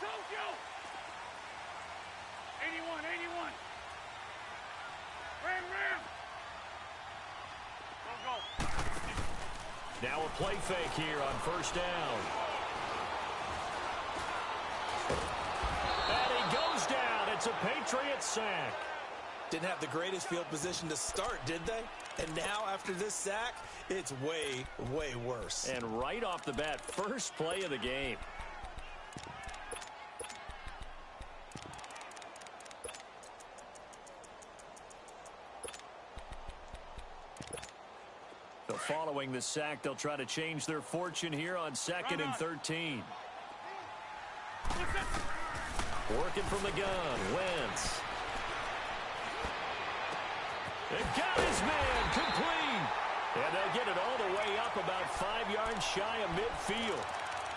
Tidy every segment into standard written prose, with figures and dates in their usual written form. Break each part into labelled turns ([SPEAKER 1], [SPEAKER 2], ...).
[SPEAKER 1] told you! 81, 81. Ram. Go.
[SPEAKER 2] Now a play fake here on first down. And he goes down. It's a Patriot sack.
[SPEAKER 3] Didn't have the greatest field position to start, did they? And now, after this sack, it's way, way worse.
[SPEAKER 2] And right off the bat, first play of the game. So following the sack, they'll try to change their fortune here on 2nd and 13. Working from the gun, Wentz. They got his man, complete. And they'll get it all the way up about 5 yards shy of midfield.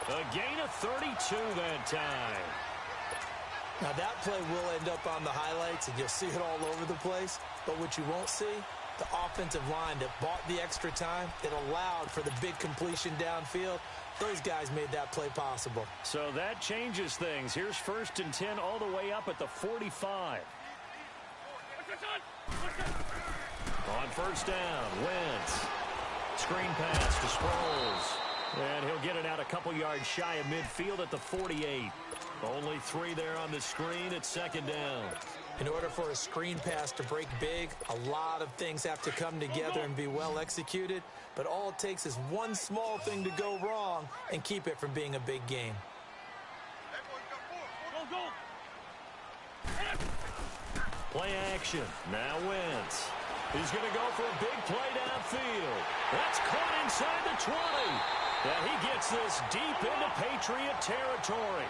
[SPEAKER 2] A gain of 32 that time.
[SPEAKER 3] Now that play will end up on the highlights, and you'll see it all over the place. But what you won't see, the offensive line that bought the extra time, that allowed for the big completion downfield, those guys made that play possible.
[SPEAKER 2] So that changes things. Here's 1st and 10 all the way up at the 45. On first down, Wentz. Screen pass to Sproles. And he'll get it out a couple yards shy of midfield at the 48. Only 3 there on the screen at 2nd down.
[SPEAKER 3] In order for a screen pass to break big, a lot of things have to come together and be well executed. But all it takes is one small thing to go wrong and keep it from being a big game.
[SPEAKER 2] Play action. Now Wentz. He's going to go for a big play downfield. That's caught inside the 20. And he gets this deep into Patriot territory.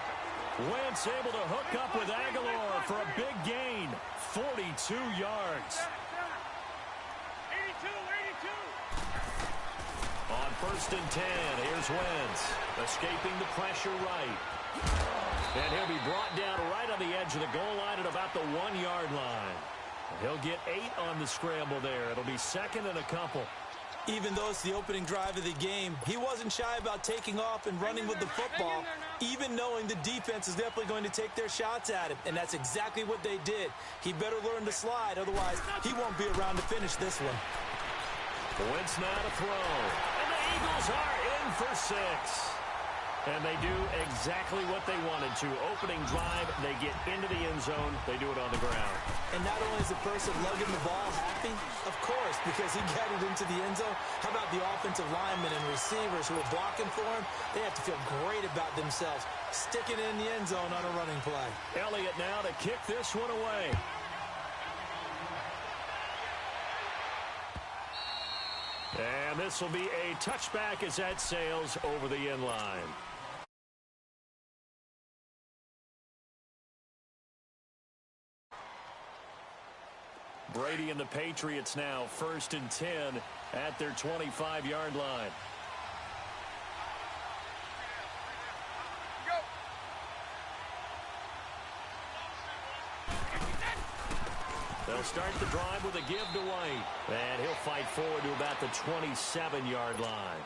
[SPEAKER 2] Wentz able to hook up with Aguilar for a big gain. 42 yards.
[SPEAKER 1] 82.
[SPEAKER 2] On 1st and 10, here's Wentz. Escaping the pressure right. And he'll be brought down right on the edge of the goal line at about the 1-yard line. He'll get 8 on the scramble there. It'll be 2nd and a couple.
[SPEAKER 3] Even though it's the opening drive of the game, he wasn't shy about taking off and running with the football, even knowing the defense is definitely going to take their shots at him. And that's exactly what they did. He better learn to slide, otherwise he won't be around to finish this one.
[SPEAKER 2] Wentz now to throw. And the Eagles are in for 6. And they do exactly what they wanted to. Opening drive, they get into the end zone. They do it on the ground.
[SPEAKER 3] And not only is the person lugging the ball happy, of course, because he got it into the end zone. How about the offensive linemen and receivers who are blocking for him? They have to feel great about themselves, sticking it in the end zone on a running play.
[SPEAKER 2] Elliott now to kick this one away. And this will be a touchback as that sails over the end line. Brady and the Patriots now 1st and 10 at their 25-yard line. They'll start the drive with a give to White. And he'll fight forward to about the 27-yard line.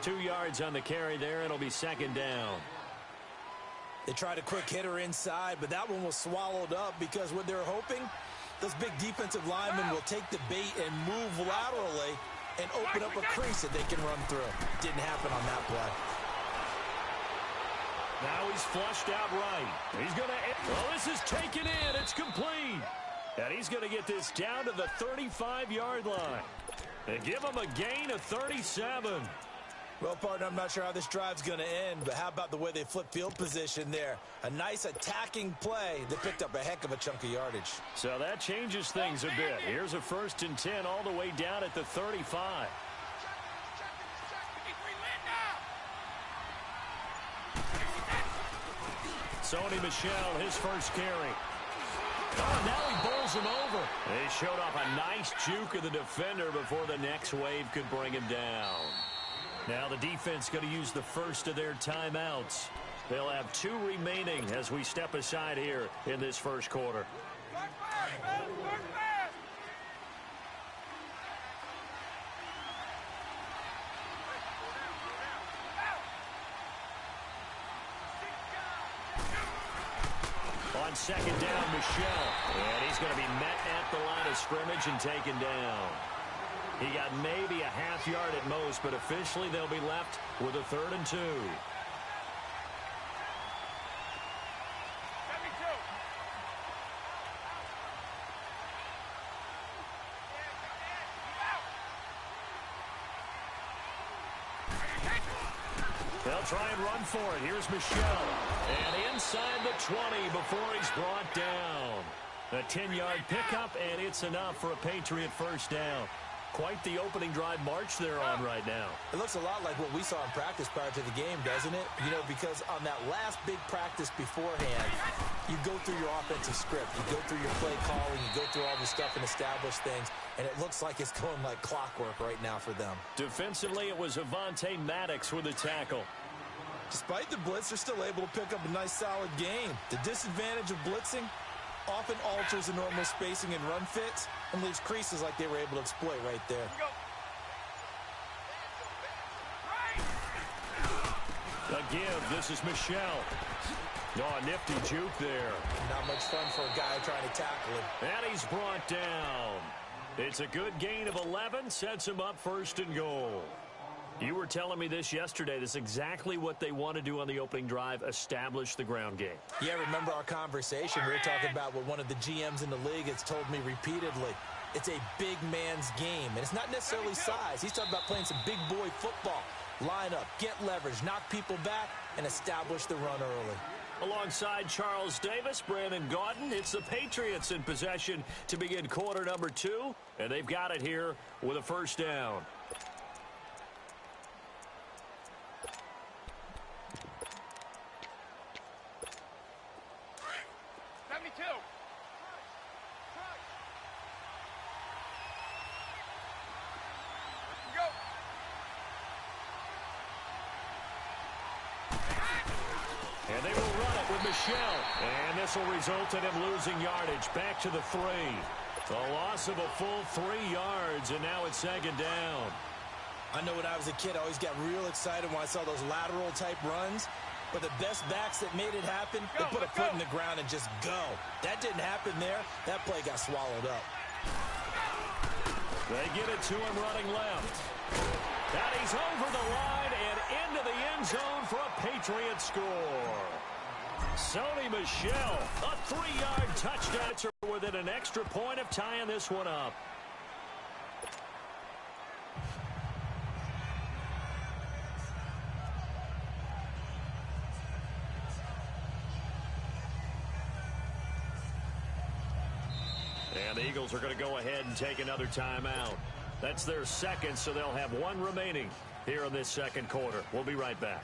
[SPEAKER 2] 2 yards on the carry there. It'll be 2nd down.
[SPEAKER 3] They tried a quick hitter inside, but that one was swallowed up because what they're hoping, those big defensive linemen will take the bait and move laterally and open up a crease that they can run through. Didn't happen on that play.
[SPEAKER 2] Now he's flushed out right. He's going to... Well, this is taken in. It's complete. And he's going to get this down to the 35-yard line. They give him a gain of 37.
[SPEAKER 3] Well, partner, I'm not sure how this drive's going to end, but how about the way they flip field position there? A nice attacking play that picked up a heck of a chunk of yardage.
[SPEAKER 2] So that changes things a bit. Here's a 1st and 10 all the way down at the 35. Sony Michel, his first carry. Oh, now he bowls him over. They showed off a nice juke of the defender before the next wave could bring him down. Now the defense going to use the first of their timeouts. They'll have 2 remaining as we step aside here in this first quarter. on second down, Michel. And he's going to be met at the line of scrimmage and taken down. He got maybe a half yard at most, but officially they'll be left with a 3rd and 2. They'll try and run for it. Here's Michel. And inside the 20 before he's brought down. A 10-yard pickup, and it's enough for a Patriot first down. Quite the opening drive march they're on right now.
[SPEAKER 3] It looks a lot like what we saw in practice prior to the game, doesn't it? You know, because on that last big practice beforehand, you go through your offensive script. You go through your play calling. You go through all the stuff and establish things. And it looks like it's going like clockwork right now for them. Defensively, it was Avonte Maddox with a tackle. Despite the blitz, they're still able to pick up a nice, solid game. The disadvantage of blitzing often alters the normal spacing and run fits and leaves creases like they were able to exploit right there.
[SPEAKER 2] A give. This is Michel. Oh, nifty juke there.
[SPEAKER 3] Not much fun for a guy trying to tackle him.
[SPEAKER 2] And he's brought down. It's a good gain of 11. Sets him up 1st and goal. You were telling me this yesterday. This is exactly what they want to do on the opening drive, establish the ground game.
[SPEAKER 3] Yeah, remember our conversation? We were talking about what one of the GMs in the league has told me repeatedly. It's a big man's game, and it's not necessarily size. He's talking about playing some big boy football. Line up, get leverage, knock people back, and establish the run early.
[SPEAKER 2] Alongside Charles Davis, Brandon Gaudin, it's the Patriots in possession to begin quarter number 2, and they've got it here with a first down. And they will run it with Michel. And this will result in him losing yardage. Back to the 3. A loss of a full 3 yards, and now it's 2nd down.
[SPEAKER 3] I know when I was a kid, I always got real excited when I saw those lateral-type runs. But the best backs that made it happen, they put a foot in the ground and just go. That didn't happen there. That play got swallowed up.
[SPEAKER 2] They get it to him running left. And he's over the line and into the end zone for a Patriot score. Sony Michel, a 3-yard touchdown within an extra point of tying this one up. And the Eagles are going to go ahead and take another timeout. That's their 2nd, so they'll have 1 remaining here in this 2nd quarter. We'll be right back.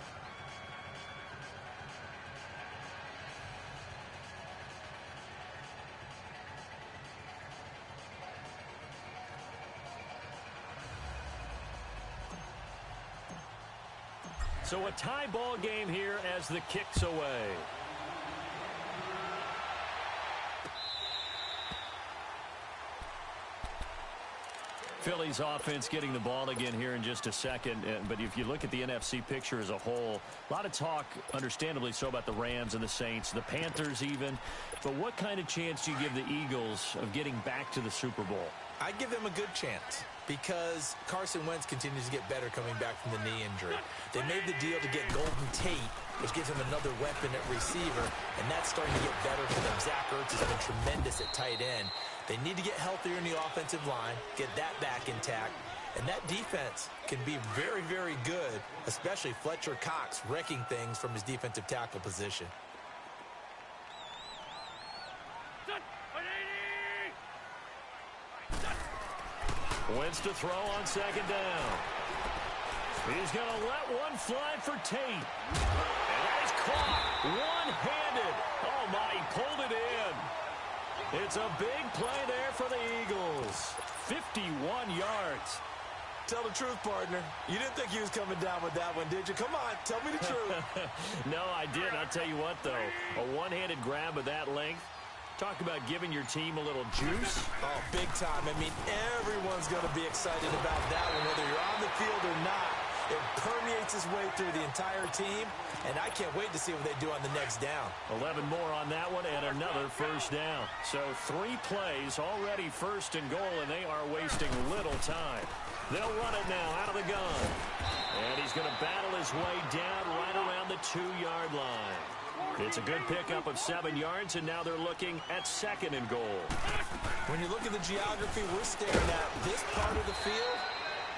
[SPEAKER 2] So a tie ball game here as the kick's away. Philly's offense getting the ball again here in just a second. But if you look at the NFC picture as a whole, a lot of talk, understandably so, about the Rams and the Saints, the Panthers even. But what kind of chance do you give the Eagles of getting back to the Super Bowl?
[SPEAKER 3] I give them a good chance because Carson Wentz continues to get better coming back from the knee injury. They made the deal to get Golden Tate, which gives him another weapon at receiver, and that's starting to get better for them. Zach Ertz has been tremendous at tight end. They need to get healthier in the offensive line, get that back intact, and that defense can be very, very good, especially Fletcher Cox wrecking things from his defensive tackle position.
[SPEAKER 2] Wentz to throw on 2nd down. He's going to let one fly for Tate. And that is caught one-handed. Oh, my, he pulled it in. It's a big play there for the Eagles. 51 yards.
[SPEAKER 3] Tell the truth, partner. You didn't think he was coming down with that one, did you? Come on, tell me the truth.
[SPEAKER 2] No, I did. I'll tell you what, though. A one-handed grab of that length. Talk about giving your team a little juice.
[SPEAKER 3] Oh, big time. I mean, everyone's going to be excited about that one, whether you're on the field or not. It permeates its way through the entire team, and I can't wait to see what they do on the next down.
[SPEAKER 2] 11 more on that one and another first down. So 3 plays, already first and goal, and they are wasting little time. They'll run it now out of the gun. And he's going to battle his way down right around the 2-yard line. It's a good pickup of 7 yards, and now they're looking at second and goal.
[SPEAKER 3] When you look at the geography we're staring at, this part of the field,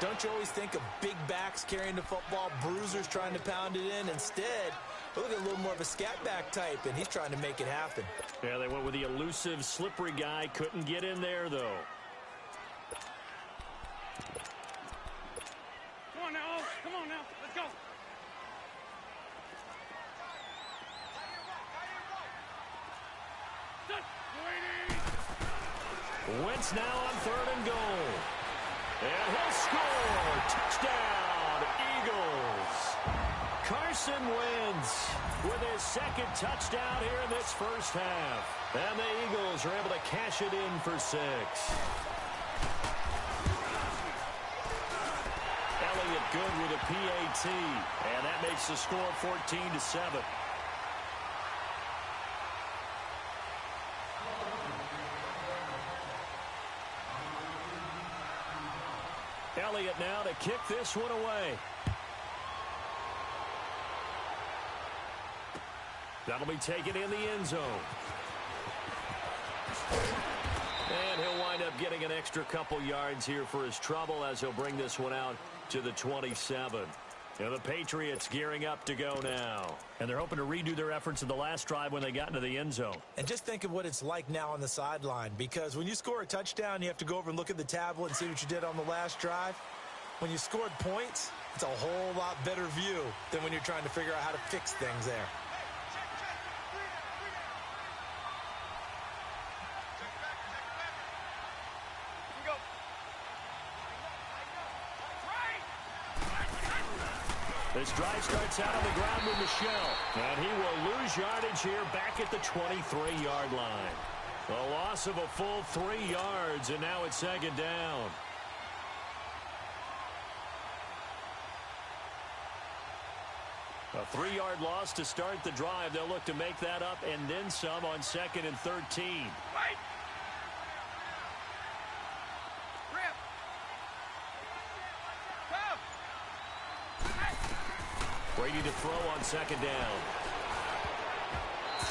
[SPEAKER 3] don't you always think of big backs carrying the football, bruisers trying to pound it in? Instead, look at a little more of a scat back type, and he's trying to make it happen.
[SPEAKER 2] Yeah, they went with the elusive, slippery guy. Couldn't get in there, though.
[SPEAKER 1] Come on now. Come on now. Let's go.
[SPEAKER 2] Wentz now on third and goal. And he'll score. Touchdown, Eagles. Carson Wentz with his second touchdown here in this first half. And the Eagles are able to cash it in for 6. Elliott good with a PAT. And that makes the score 14-7. Elliott now to kick this one away. That'll be taken in the end zone. And he'll wind up getting an extra couple yards here for his trouble as he'll bring this one out to the 27. And the Patriots gearing up to go now. And they're hoping to redo their efforts in the last drive when they got into the end zone.
[SPEAKER 3] And just think of what it's like now on the sideline, because when you score a touchdown, you have to go over and look at the tablet and see what you did on the last drive. When you scored points, it's a whole lot better view than when you're trying to figure out how to fix things there.
[SPEAKER 2] This drive starts out on the ground with Michel. And he will lose yardage here back at the 23-yard line. A loss of a full 3 yards, and now it's second down. A 3-yard loss to start the drive. They'll look to make that up and then some on 2nd and 13.
[SPEAKER 1] Right.
[SPEAKER 2] Brady to throw on 2nd down.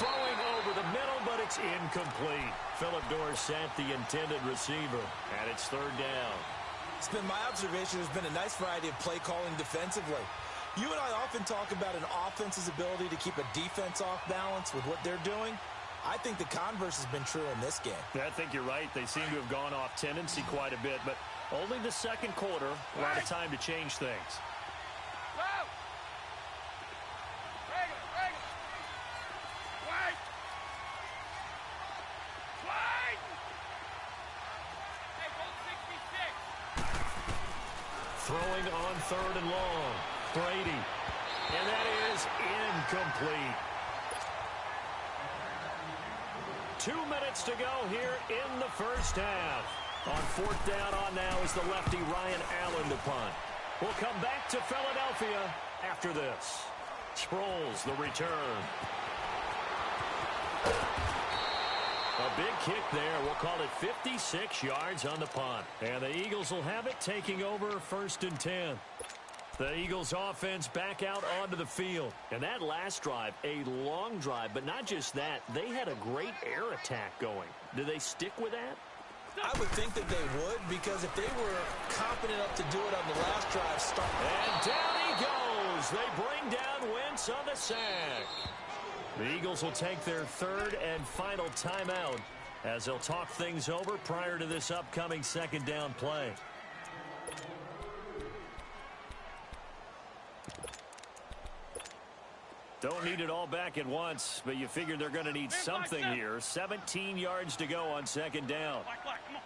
[SPEAKER 2] Throwing over the middle, but it's incomplete. Philip Dorsett, the intended receiver, and it's 3rd down.
[SPEAKER 3] It's been my observation there's been a nice variety of play calling defensively. You and I often talk about an offense's ability to keep a defense off balance with what they're doing. I think the converse has been true in this game.
[SPEAKER 2] I think you're right. They seem to have gone off tendency quite a bit, but only the second quarter, a lot of time to change things. Throwing on 3rd and long. Brady. And that is incomplete. 2 minutes to go here in the first half. On 4th down on now is the lefty Ryan Allen to punt. We'll come back to Philadelphia after this. Sproles, the return. A big kick there. We'll call it 56 yards on the punt. And the Eagles will have it, taking over 1st and 10. The Eagles offense back out onto the field. And that last drive, a long drive, but not just that. They had a great air attack going. Do they stick with that?
[SPEAKER 3] I would think that they would, because if they were confident enough to do it on the last drive,
[SPEAKER 2] and down he goes. They bring down Wentz on the sack. The Eagles will take their 3rd and final timeout as they'll talk things over prior to this upcoming 2nd down play. Don't need it all back at once, but you figure they're going to need something here. 17 yards to go on 2nd down.
[SPEAKER 1] Come on.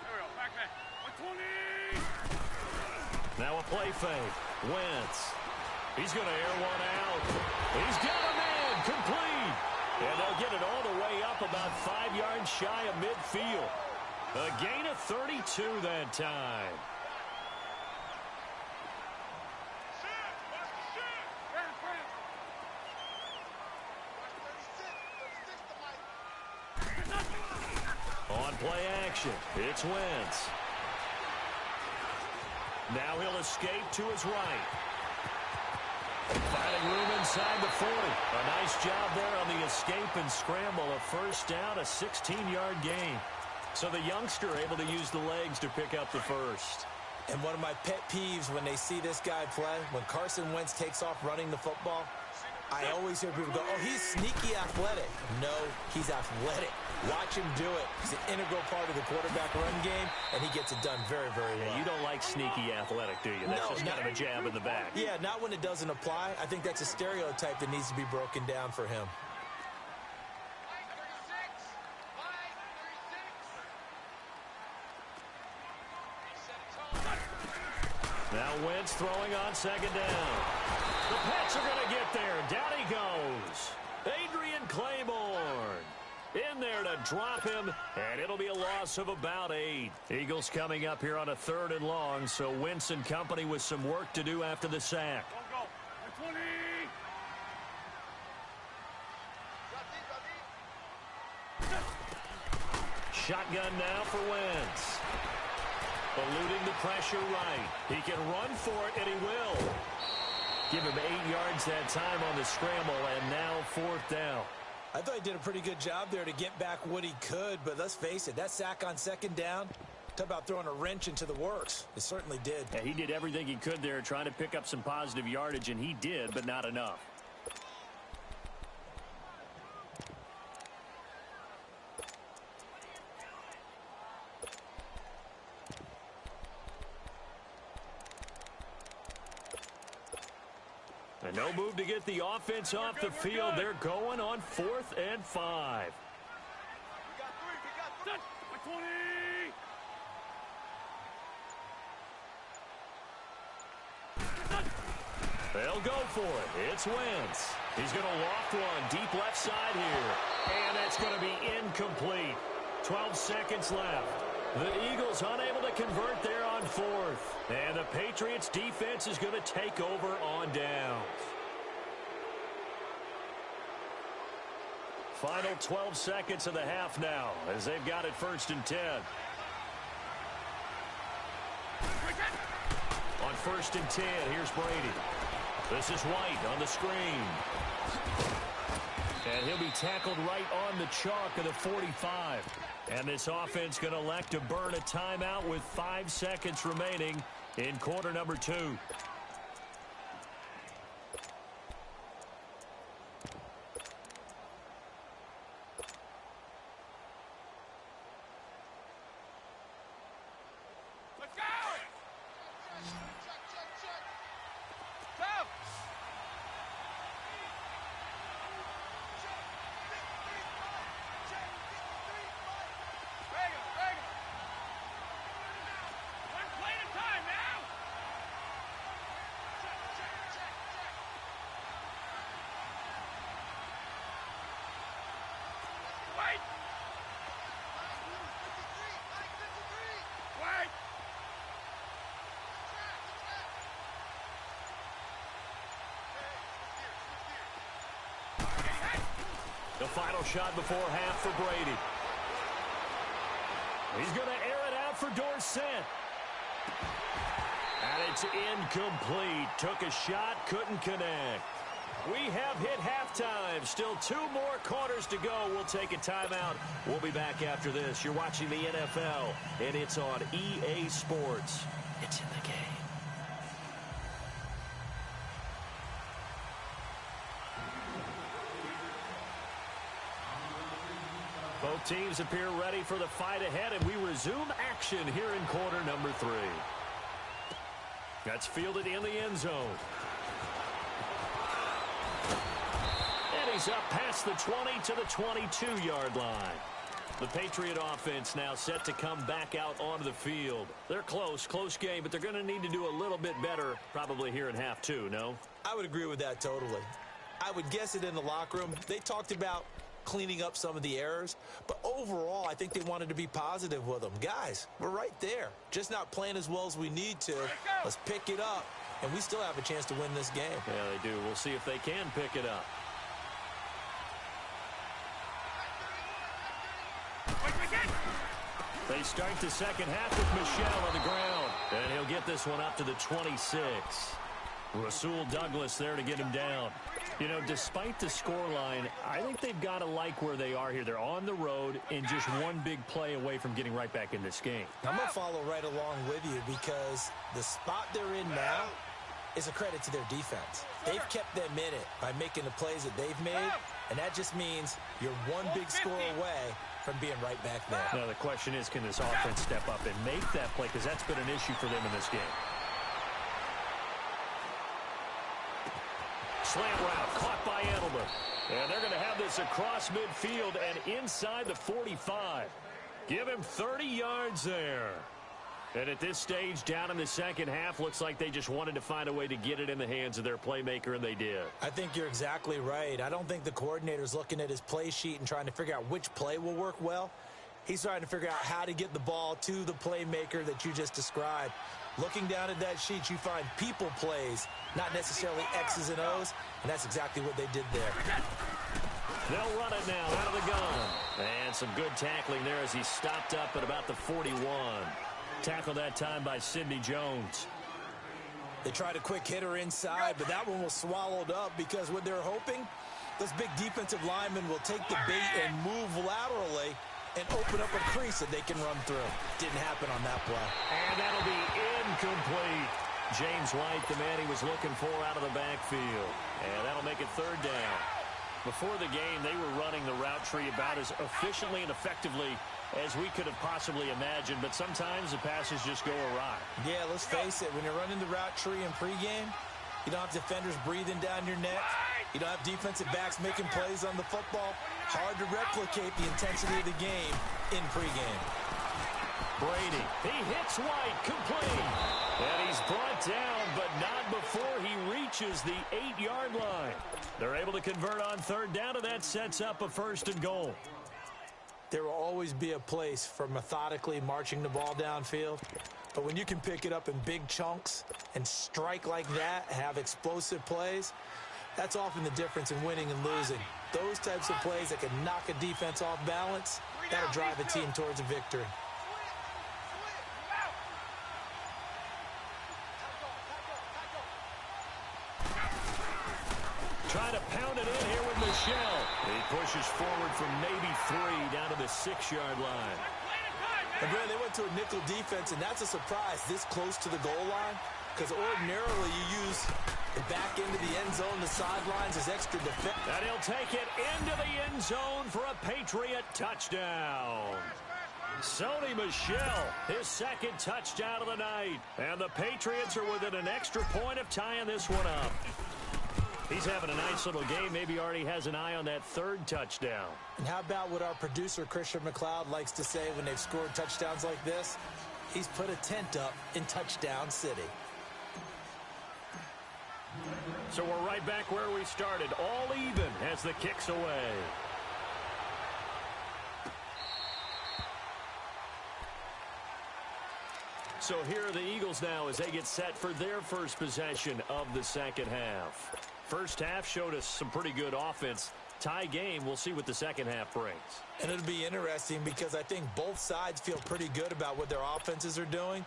[SPEAKER 1] There we go. Back. 120.
[SPEAKER 2] Now a play fake. Wentz. He's going to air one out. He's got a man complete. And they'll get it all the way up about 5 yards shy of midfield. A gain of 32 that time. On play action, it's Wentz. Now he'll escape to his right. Finding room inside the 40. A nice job there on the escape and scramble. A first down, a 16-yard gain. So the youngster able to use the legs to pick up the first.
[SPEAKER 3] And one of my pet peeves when they see this guy play, when Carson Wentz takes off running the football, I always hear people go, oh, he's sneaky athletic. No, he's athletic. Watch him do it. He's an integral part of the quarterback run game, and he gets it done very, very well.
[SPEAKER 2] Yeah, you don't like sneaky athletic, do you? That's just kind of a jab in the back.
[SPEAKER 3] Yeah, not when it doesn't apply. I think that's a stereotype that needs to be broken down for him.
[SPEAKER 2] Now Wentz throwing on second down. The Pets are going to get there. Down he goes. Adrian Claiborne in there to drop him, and it'll be a loss of about 8. Eagles coming up here on a 3rd and long, so Wentz and company with some work to do after the sack.
[SPEAKER 1] Go. 20.
[SPEAKER 2] Shotgun now for Wentz. Eluding the pressure right. He can run for it, and he will. Give him 8 yards that time on the scramble, and now 4th down.
[SPEAKER 3] I thought he did a pretty good job there to get back what he could, but let's face it, that sack on second down, talk about throwing a wrench into the works. It certainly did.
[SPEAKER 2] Yeah, he did everything he could there trying to pick up some positive yardage, and he did, but not enough. And no move to get the offense off the field. They're going on 4th and 5.
[SPEAKER 1] We got 20.
[SPEAKER 2] They'll go for it. It's Wentz. He's going to loft one deep left side here. And it's going to be incomplete. 12 seconds left. The Eagles unable to convert there on 4th. And the Patriots defense is going to take over on downs. Final 12 seconds of the half now as they've got it 1st and 10. On 1st and 10, here's Brady. This is White on the screen. And he'll be tackled right on the chalk of the 45. And this offense going to elect to burn a timeout with 5 seconds remaining in quarter number 2.
[SPEAKER 1] Let's go! Go! One play at a time now! Wait! Wait!
[SPEAKER 2] The final shot before half for Brady. He's going to air it out for Dorsett. And it's incomplete. Took a shot, couldn't connect. We have hit halftime. Still 2 more quarters to go. We'll take a timeout. We'll be back after this. You're watching the NFL, and it's on EA Sports. It's in the game. Both teams appear ready for the fight ahead, and we resume action here in quarter number 3. That's fielded in the end zone. And he's up past the 20 to the 22-yard line. The Patriot offense now set to come back out onto the field. They're close game, but they're going to need to do a little bit better probably here in half 2, no?
[SPEAKER 3] I would agree with that totally. I would guess it in the locker room. They talked about cleaning up some of the errors. But overall, I think they wanted to be positive with them. Guys, we're right there. Just not playing as well as we need to. Let's pick it up, and we still have a chance to win this game.
[SPEAKER 2] Yeah, they do. We'll see if they can pick it up. They start the second half with Michel on the ground. And he'll get this one up to the 26. Rasul Douglas there to get him down. You know, despite the scoreline, I think they've got to like where they are here. They're on the road and just one big play away from getting right back in this game.
[SPEAKER 3] I'm going to follow right along with you because the spot they're in now is a credit to their defense. They've kept them in it by making the plays that they've made, and that just means you're one big score away from being right back there.
[SPEAKER 2] Now, the question is, can this offense step up and make that play? Because that's been an issue for them in this game. Slant route caught by Edelman. And they're going to have this across midfield and inside the 45. Give him 30 yards there. And at this stage, down in the second half, looks like they just wanted to find a way to get it in the hands of their playmaker, and they did.
[SPEAKER 3] I think you're exactly right. I don't think the coordinator's looking at his play sheet and trying to figure out which play will work well. He's trying to figure out how to get the ball to the playmaker that you just described. Looking down at that sheet, you find people plays, not necessarily X's and O's, and that's exactly what they did there.
[SPEAKER 2] They'll run it now out of the gun. And some good tackling there as he stopped up at about the 41. Tackled that time by Sidney Jones.
[SPEAKER 3] They tried a quick hitter inside, but that one was swallowed up because what they're hoping, those big defensive linemen will take the bait and move laterally and open up a crease that they can run through. Didn't happen on that play.
[SPEAKER 2] And that'll be incomplete. James White, the man he was looking for out of the backfield. And that'll make it third down. Before the game, they were running the route tree about as efficiently and effectively as we could have possibly imagined, but sometimes the passes just go awry.
[SPEAKER 3] Yeah, let's face it, when you're running the route tree in pregame, you don't have defenders breathing down your neck. You don't have defensive backs making plays on the football. Hard to replicate the intensity of the game in pregame.
[SPEAKER 2] Brady, he hits White, complete. And he's brought down, but not before he reaches the 8-yard line. They're able to convert on third down, and that sets up a 1st and goal.
[SPEAKER 3] There will always be a place for methodically marching the ball downfield. But when you can pick it up in big chunks and strike like that, have explosive plays, that's often the difference in winning and losing. Those types of plays that can knock a defense off balance, that'll drive a team towards a victory.
[SPEAKER 2] Trying to pound it in here with Michel. He pushes forward from maybe 3 down to the 6-yard line.
[SPEAKER 3] And Brad, they went to a nickel defense, and that's a surprise this close to the goal line, because ordinarily you use the back end of the end zone, the sidelines as extra defense.
[SPEAKER 2] And he'll take it into the end zone for a Patriot touchdown. Sony Michel, his 2nd touchdown of the night. And the Patriots are within an extra point of tying this one up. He's having a nice little game. Maybe already has an eye on that 3rd touchdown.
[SPEAKER 3] And how about what our producer, Christian McLeod, likes to say when they've scored touchdowns like this? He's put a tent up in Touchdown City.
[SPEAKER 2] So we're right back where we started. All even as the kick's away. So here are the Eagles now as they get set for their first possession of the second half. First half showed us some pretty good offense. Tie game, we'll see what the second half brings.
[SPEAKER 3] And it'll be interesting because I think both sides feel pretty good about what their offenses are doing.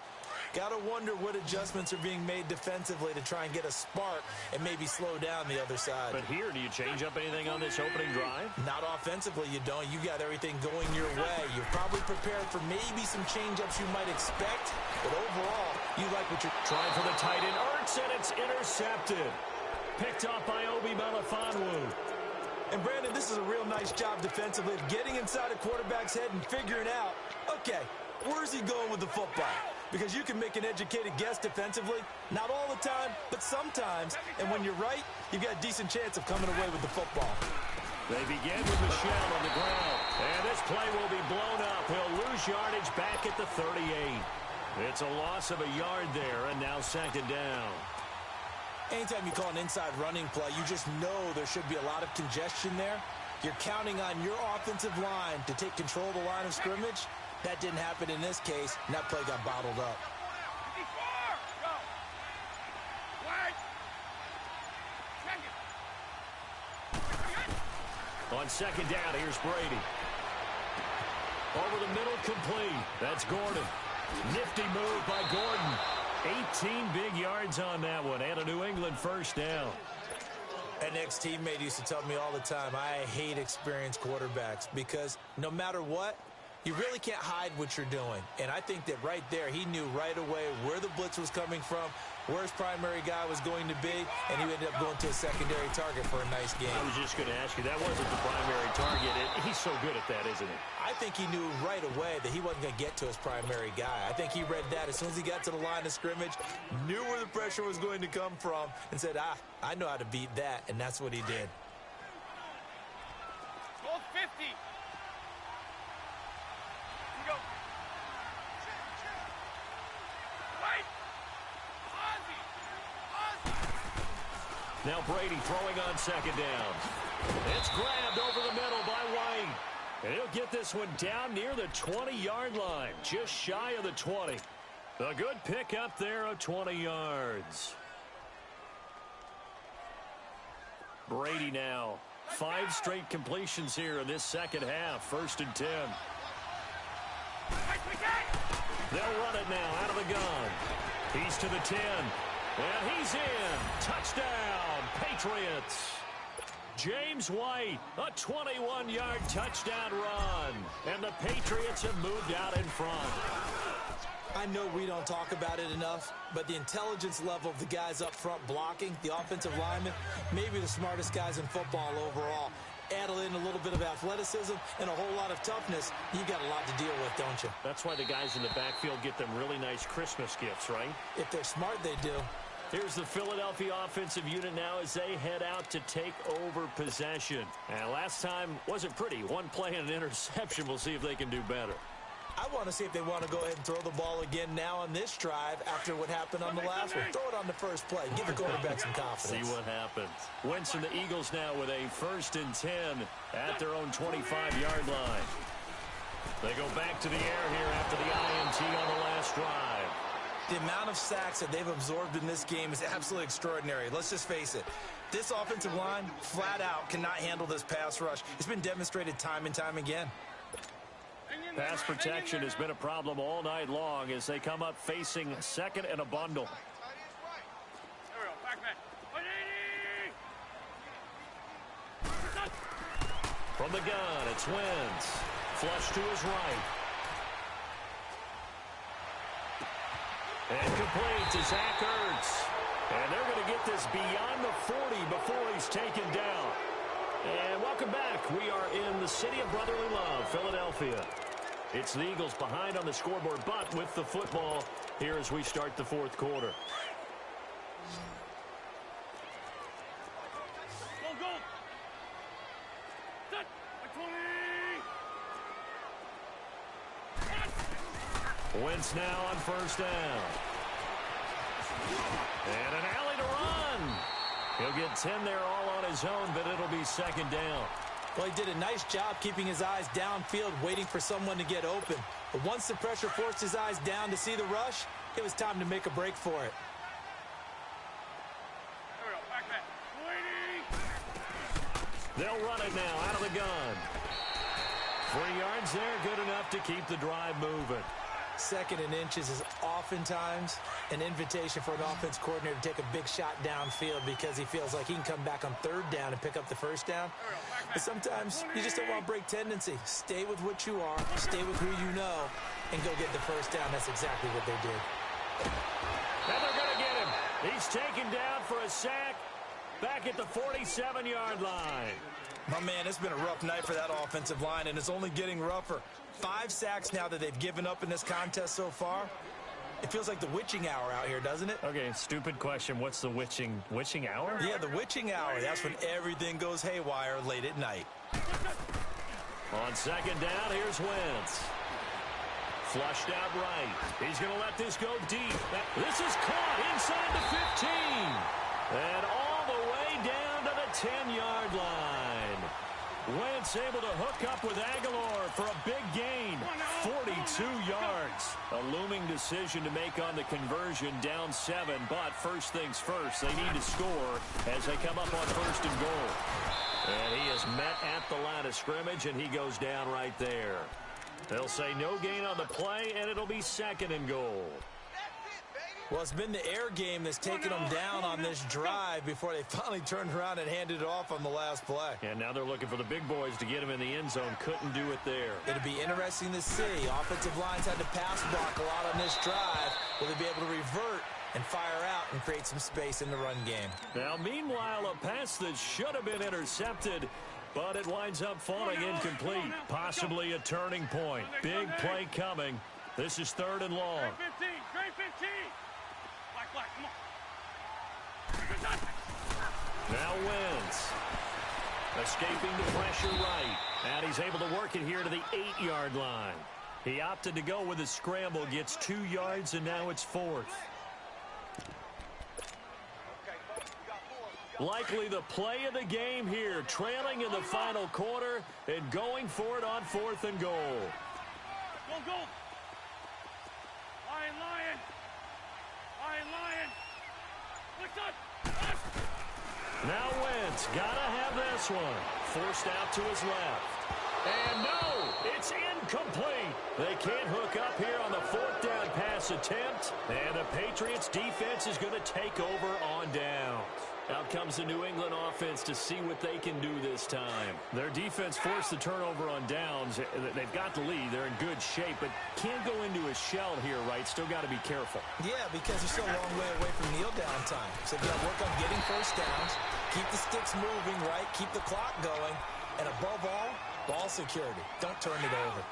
[SPEAKER 3] Got to wonder what adjustments are being made defensively to try and get a spark and maybe slow down the other side.
[SPEAKER 2] But here, do you change up anything on this opening drive?
[SPEAKER 3] Not offensively, you don't. You got everything going your way. You're probably prepared for maybe some change-ups you might expect, but overall, you like what you're
[SPEAKER 2] trying for the tight end. Ertz, and it's intercepted. Picked off by Obi Melifonwu.
[SPEAKER 3] And Brandon, this is a real nice job defensively of getting inside a quarterback's head and figuring out, okay, where's he going with the football? Because you can make an educated guess defensively, not all the time, but sometimes. And when you're right, you've got a decent chance of coming away with the football.
[SPEAKER 2] They begin with Michel on the ground. And this play will be blown up. He'll lose yardage back at the 38. It's a loss of a yard there, and now 2nd down.
[SPEAKER 3] Anytime you call an inside running play, you just know there should be a lot of congestion there. You're counting on your offensive line to take control of the line of scrimmage. That didn't happen in this case, and that play got bottled up.
[SPEAKER 1] Go. Wait. Check it.
[SPEAKER 2] On second down, here's Brady. Over the middle, complete. That's Gordon. Nifty move by Gordon. 18 big yards on that one, and a New England first down.
[SPEAKER 3] An ex-teammate used to tell me all the time, I hate experienced quarterbacks because no matter what, you really can't hide what you're doing. And I think that right there, he knew right away where the blitz was coming from, where his primary guy was going to be, and he ended up going to a secondary target for a nice game.
[SPEAKER 2] I was just going to ask you, that wasn't the primary target. He's so good at that, isn't he?
[SPEAKER 3] I think he knew right away that he wasn't going to get to his primary guy. I think he read that as soon as he got to the line of scrimmage, knew where the pressure was going to come from, and said, I know how to beat that, and that's what he did.
[SPEAKER 1] Goal 50. Go. Wait. Ozzy.
[SPEAKER 2] Now Brady throwing on second down. It's grabbed over the middle by White. And he'll get this one down near the 20-yard line, just shy of the 20. A good pick up there of 20 yards. Brady now. 5 straight completions here in this second half. 1st and 10. They'll run it now out of the gun. He's to the 10. And he's in. Touchdown, Patriots. James White, a 21-yard touchdown run. And the Patriots have moved out in front.
[SPEAKER 3] I know we don't talk about it enough, but the intelligence level of the guys up front blocking, the offensive linemen, maybe the smartest guys in football overall. Add in a little bit of athleticism and a whole lot of toughness, you got a lot to deal with, don't you?
[SPEAKER 2] That's why the guys in the backfield get them really nice Christmas gifts, right?
[SPEAKER 3] If they're smart, they do.
[SPEAKER 2] Here's the Philadelphia offensive unit now as they head out to take over possession. And last time wasn't pretty. One play and an interception. We'll see if they can do better.
[SPEAKER 3] I want to see if they want to go ahead and throw the ball again now on this drive after what happened on the last one. Throw it on the first play. Give the quarterback some confidence.
[SPEAKER 2] See what happens. Wentz and the Eagles now with a 1st and 10 at their own 25-yard line. They go back to the air here after the INT on the last drive.
[SPEAKER 3] The amount of sacks that they've absorbed in this game is absolutely extraordinary. Let's just face it. This offensive line, flat out, cannot handle this pass rush. It's been demonstrated time and time again.
[SPEAKER 2] Pass protection has been a problem all night long as they come up facing 2nd and a bundle.
[SPEAKER 1] There we go. Back man. 180.
[SPEAKER 2] From the gun, it's Wentz. Flush to his right. And complete to Zach Ertz. And they're going to get this beyond the 40 before he's taken down. And welcome back. We are in the city of brotherly love, Philadelphia. It's the Eagles behind on the scoreboard, but with the football here as we start the 4th quarter.
[SPEAKER 1] Go. Set. 20.
[SPEAKER 2] Wentz now on 1st down. And an alley to run. He'll get 10 there all on his own, but it'll be 2nd down.
[SPEAKER 3] Well, he did a nice job keeping his eyes downfield, waiting for someone to get open. But once the pressure forced his eyes down to see the rush, it was time to make a break for it.
[SPEAKER 1] There we go. Back man. 180.
[SPEAKER 2] They'll run it now out of the gun. 3 yards there, good enough to keep the drive moving.
[SPEAKER 3] 2nd and inches is oftentimes an invitation for an offense coordinator to take a big shot downfield because he feels like he can come back on 3rd down and pick up the 1st down. But sometimes you just don't want to break tendency. Stay with what you are, stay with who you know, and go get the 1st down. That's exactly what they did.
[SPEAKER 2] And they're going to get him. He's taken down for a sack back at the 47-yard line.
[SPEAKER 3] My man, it's been a rough night for that offensive line, and it's only getting rougher. 5 sacks now that they've given up in this contest so far. It feels like the witching hour out here, doesn't it?
[SPEAKER 2] Okay, stupid question. What's the witching hour?
[SPEAKER 3] Yeah, the witching hour. That's when everything goes haywire late at night.
[SPEAKER 2] On 2nd down, here's Wentz. Flushed out right. He's going to let this go deep. This is caught inside the 15. And all the way down to the 10-yard line. Wentz able to hook up with Aguilar for a big gain, 42 yards. A looming decision to make on the conversion, down 7, but first things first, they need to score as they come up on first and goal. And he is met at the line of scrimmage, and he goes down right there. They'll say no gain on the play, and it'll be second and goal.
[SPEAKER 3] Well, it's been the air game that's taken them down on this drive before they finally turned around and handed it off on the last play.
[SPEAKER 2] And now they're looking for the big boys to get him in the end zone. Couldn't do it there.
[SPEAKER 3] It'll be interesting to see. Offensive lines had to pass block a lot on this drive. Will they be able to revert and fire out and create some space in the run game?
[SPEAKER 2] Now, meanwhile, a pass that should have been intercepted, but it winds up falling incomplete. Possibly a turning point. Big play coming. This is 3rd and long.
[SPEAKER 1] Trade 15. Black, come on.
[SPEAKER 2] Now Wentz. Escaping the pressure right. And he's able to work it here to the 8-yard line. He opted to go with a scramble, gets 2 yards, and now it's 4th. Likely the play of the game here, trailing in the final quarter and going for it on 4th and goal.
[SPEAKER 1] Go. Lion. What's up?
[SPEAKER 2] Now Wentz, gotta have this one. Forced out to his left. And no, it's incomplete. They can't hook up here on the 4th down pass attempt. And the Patriots defense is going to take over on downs. Out comes the New England offense to see what they can do this time. Their defense forced the turnover on downs. They've got the lead. They're in good shape, but can't go into a shell here, right? Still got to be careful.
[SPEAKER 3] Yeah, because they're still a long way away from kneel down time. So you got to work on getting first downs, keep the sticks moving, right? Keep the clock going, and above all, ball security. Don't turn it over.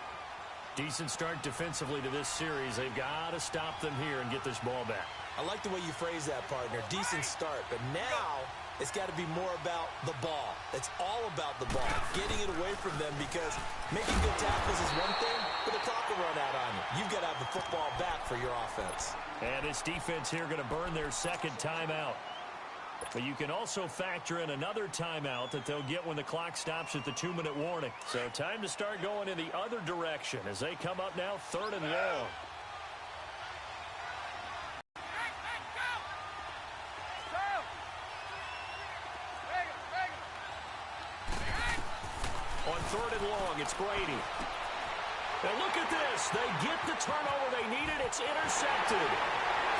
[SPEAKER 2] Decent start defensively to this series. They've got to stop them here and get this ball back.
[SPEAKER 3] I like the way you phrase that, partner. Decent start. But now it's got to be more about the ball. It's all about the ball. Getting it away from them, because making good tackles is one thing, but the clock will run out on you. You've got to have the football back for your offense.
[SPEAKER 2] And this defense here going to burn their second timeout. But you can also factor in another timeout that they'll get when the clock stops at the 2-minute warning. So time to start going in the other direction as they come up now 3rd and long. On 3rd and long, it's Brady. And look at this. They get the turnover they needed. It's intercepted.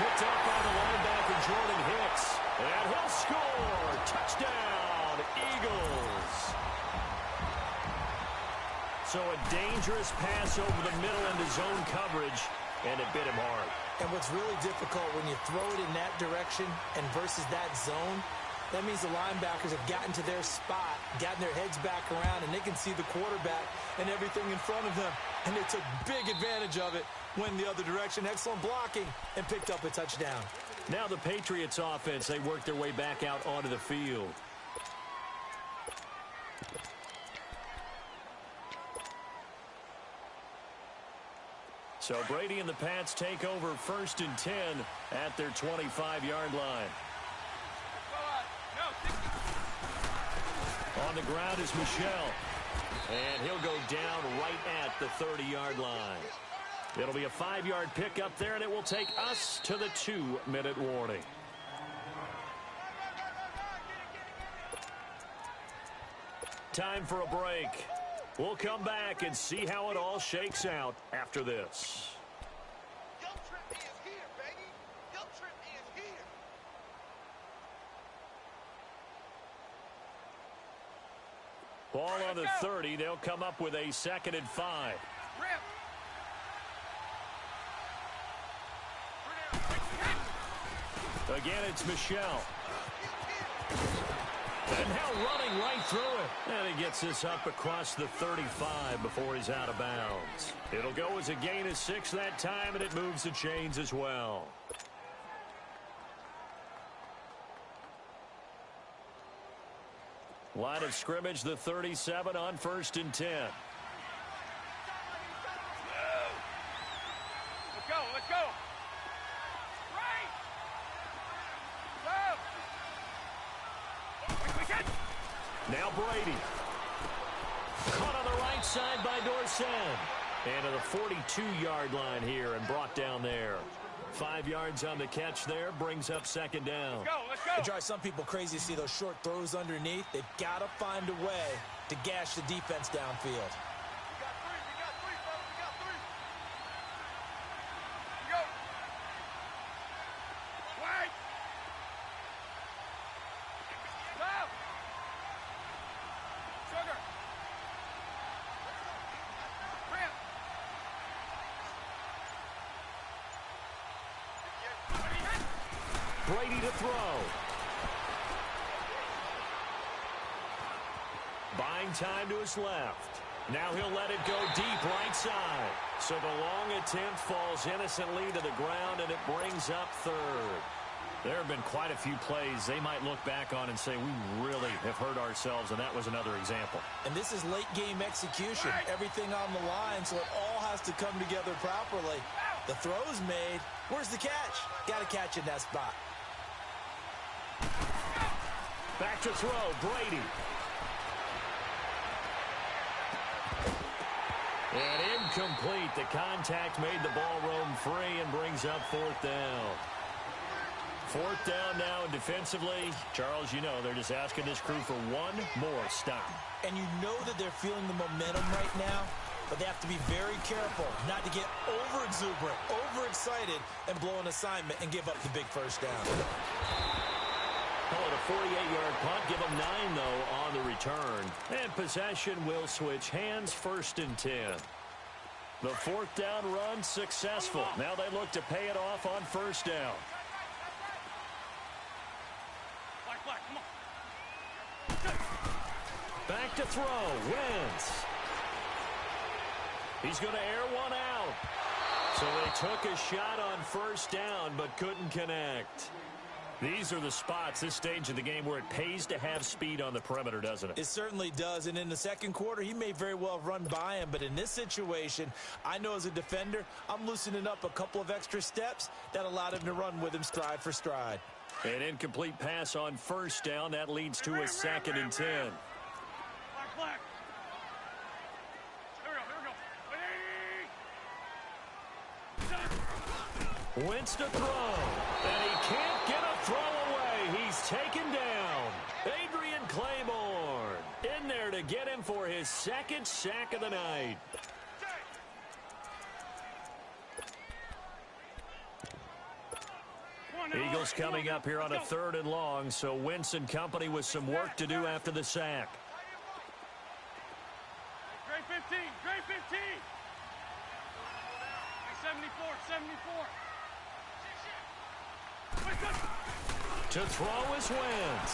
[SPEAKER 2] Picked up by the linebacker, Jordan Hicks. And he'll score. Touchdown, Eagles. So a dangerous pass over the middle into zone coverage, and it bit him hard.
[SPEAKER 3] And what's really difficult when you throw it in that direction and versus that zone, that means the linebackers have gotten to their spot, gotten their heads back around, and they can see the quarterback and everything in front of them. And they took big advantage of it, went the other direction. Excellent blocking, and picked up a touchdown.
[SPEAKER 2] Now the Patriots offense, they work their way back out onto the field. So Brady and the Pats take over 1st and 10 at their 25-yard line. On the ground is Michel. And he'll go down right at the 30-yard line. It'll be a 5-yard pickup there, and it will take us to the 2-minute warning. Time for a break. We'll come back and see how it all shakes out after this. Ball on the 30. They'll come up with a 2nd and 5. Again, it's Michel. And now running right through it. And he gets this up across the 35 before he's out of bounds. It'll go as a gain of 6 that time, and it moves the chains as well. Line of scrimmage, the 37 on 1st and 10.
[SPEAKER 1] Let's go.
[SPEAKER 2] Now Brady. Caught on the right side by Dorsett. And to the 42-yard line here and brought down there. 5 yards on the catch there, brings up second down.
[SPEAKER 1] Let's go, let's go.
[SPEAKER 3] It drives some people crazy to see those short throws underneath. They've got to find a way to gash the defense downfield.
[SPEAKER 2] Brady to throw. Buying time to his left. Now he'll let it go deep right side. So the long attempt falls innocently to the ground, and it brings up third. There have been quite a few plays they might look back on and say, we really have hurt ourselves, and that was another example.
[SPEAKER 3] And this is late-game execution. Everything on the line, so it all has to come together properly. The throw's made. Where's the catch? Got to catch in that spot.
[SPEAKER 2] Back to throw, Brady. And incomplete. The contact made the ball roam free and brings up fourth down. Fourth down now, and defensively, Charles, you know, they're just asking this crew for one more stop.
[SPEAKER 3] And you know that they're feeling the momentum right now, but they have to be very careful not to get over-exuberant, overexcited, and blow an assignment and give up the big first down.
[SPEAKER 2] Call it a 48-yard punt. Give them 9, though, on the return. And possession will switch hands, 1st and 10. The fourth down run successful. Now they look to pay it off on first down.
[SPEAKER 1] Black, come on.
[SPEAKER 2] Back to throw. Wentz. He's going to air one out. So they took a shot on first down but couldn't connect. These are the spots, this stage of the game, where it pays to have speed on the perimeter, doesn't it?
[SPEAKER 3] It certainly does, and in the second quarter, he may very well run by him, but in this situation, I know as a defender, I'm loosening up a couple of extra steps that allowed him to run with him stride for stride.
[SPEAKER 2] An incomplete pass on first down. That leads to a 2nd and 10.
[SPEAKER 1] Black. Here we go.
[SPEAKER 2] Wentz to throw, and he can't get a throw away. He's taken down. Adrian Claiborne in there to get him for his 2nd sack of the night. Eagles coming up here on a 3rd and long, so Wentz and company with some work to do after the sack.
[SPEAKER 1] Grade 15, grade 15. 74.
[SPEAKER 2] To throw is Wentz.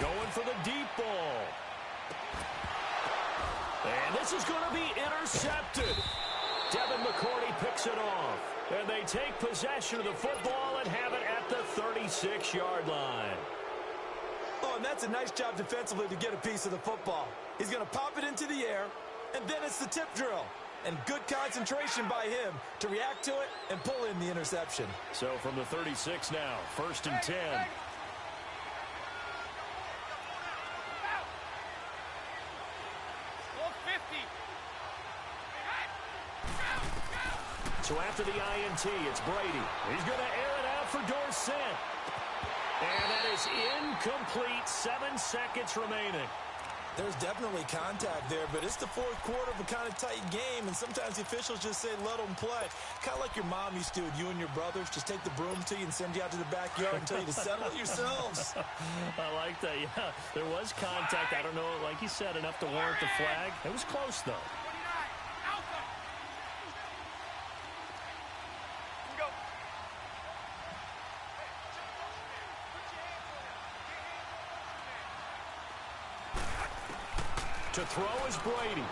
[SPEAKER 2] Going for the deep ball. And this is going to be intercepted. Devin McCourty picks it off. And they take possession of the football and have it at the 36-yard line.
[SPEAKER 3] Oh, and that's a nice job defensively to get a piece of the football. He's going to pop it into the air, and then it's the tip drill. And good concentration by him to react to it and pull in the interception.
[SPEAKER 2] So from the 36 now, 1st and 10. So after the INT, it's Brady. He's going to air it out for Dorsett. And that is incomplete. 7 seconds remaining.
[SPEAKER 3] There's definitely contact there, but it's the fourth quarter of a kind of tight game, and sometimes the officials just say, let them play. Kind of like your mom used to with you and your brothers. Just take the broom to you and send you out to the backyard and tell you to settle it yourselves.
[SPEAKER 2] I like that, yeah. There was contact. I don't know, like you said, enough to warrant the flag. It was close, though. To throw is Brady.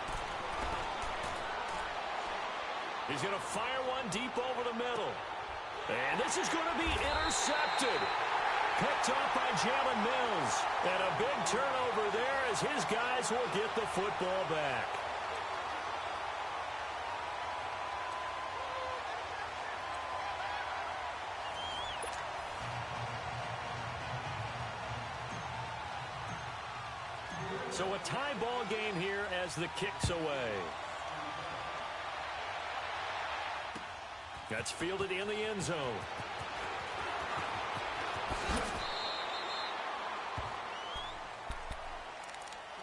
[SPEAKER 2] He's going to fire one deep over the middle. And this is going to be intercepted. Picked off by Jalen Mills. And a big turnover there as his guys will get the football back. So a tie ball game here as the kick's away. That's fielded in the end zone.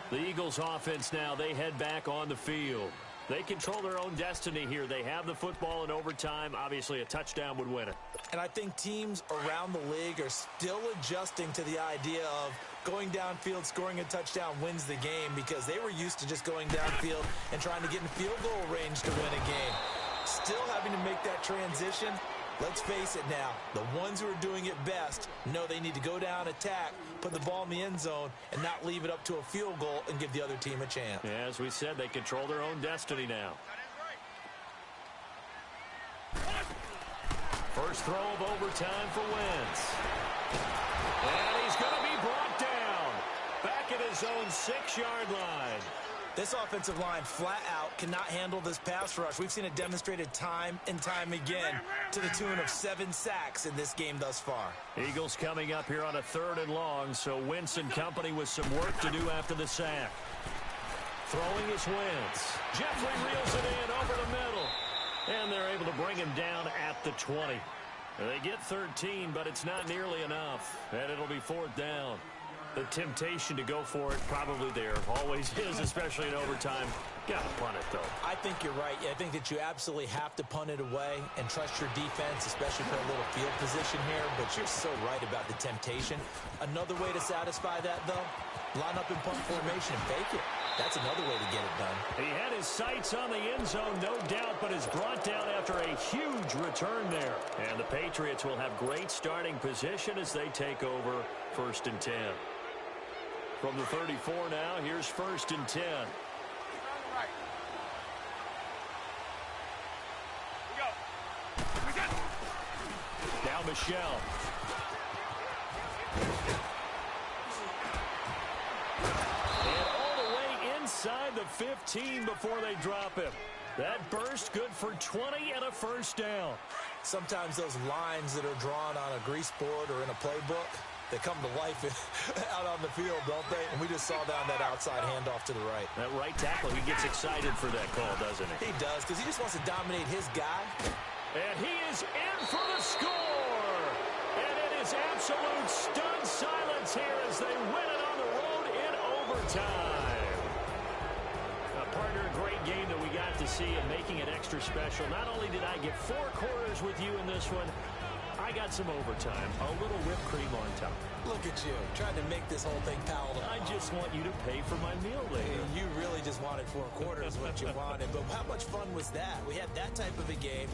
[SPEAKER 2] The Eagles offense now, they head back on the field. They control their own destiny here. They have the football in overtime. Obviously, a touchdown would win it.
[SPEAKER 3] And I think teams around the league are still adjusting to the idea of going downfield, scoring a touchdown wins the game, because they were used to just going downfield and trying to get in field goal range to win a game. Still having to make that transition. Let's face it now, the ones who are doing it best know they need to go down, attack, put the ball in the end zone, and not leave it up to a field goal and give the other team a chance.
[SPEAKER 2] Yeah, as we said, they control their own destiny now. First throw of overtime for Wentz. And he's going to be brought down. Back at his own 6-yard line.
[SPEAKER 3] This offensive line flat out cannot handle this pass rush. We've seen it demonstrated time and time again to the tune of 7 sacks in this game thus far.
[SPEAKER 2] Eagles coming up here on a 3rd and long, so Wentz and company with some work to do after the sack. Throwing is Wentz. Jeffrey reels it in over the middle. And they're able to bring him down at the 20. They get 13, but it's not nearly enough. And it'll be 4th down. The temptation to go for it probably there. Always is, especially in overtime. Got to punt it, though.
[SPEAKER 3] I think you're right. I think that you absolutely have to punt it away and trust your defense, especially for a little field position here. But you're so right about the temptation. Another way to satisfy that, though, line up in punt formation and fake it. That's another way to get it done.
[SPEAKER 2] He had his sights on the end zone, no doubt, but is brought down after a huge return there. And the Patriots will have great starting position as they take over 1st and 10. From the 34 now, here's 1st and 10.
[SPEAKER 1] Right. We go.
[SPEAKER 2] Now Michelle. And all the way inside the 15 before they drop him. That burst good for 20 and a 1st down.
[SPEAKER 3] Sometimes those lines that are drawn on a grease board or in a playbook, they come to life out on the field, don't they? And we just saw down that outside handoff to the right.
[SPEAKER 2] That right tackle, he gets excited for that call, doesn't he?
[SPEAKER 3] He does, because he just wants to dominate his guy.
[SPEAKER 2] And he is in for the score. And it is absolute stunned silence here as they win it on the road in overtime. Partner, a great game that we got to see and making it extra special. Not only did I get 4 quarters with you in this one, I got some overtime, a little whipped cream on top.
[SPEAKER 3] Look at you, trying to make this whole thing palatable.
[SPEAKER 2] I just want you to pay for my meal later.
[SPEAKER 3] You really just wanted 4 quarters what you wanted, but how much fun was that? We had that type of a game.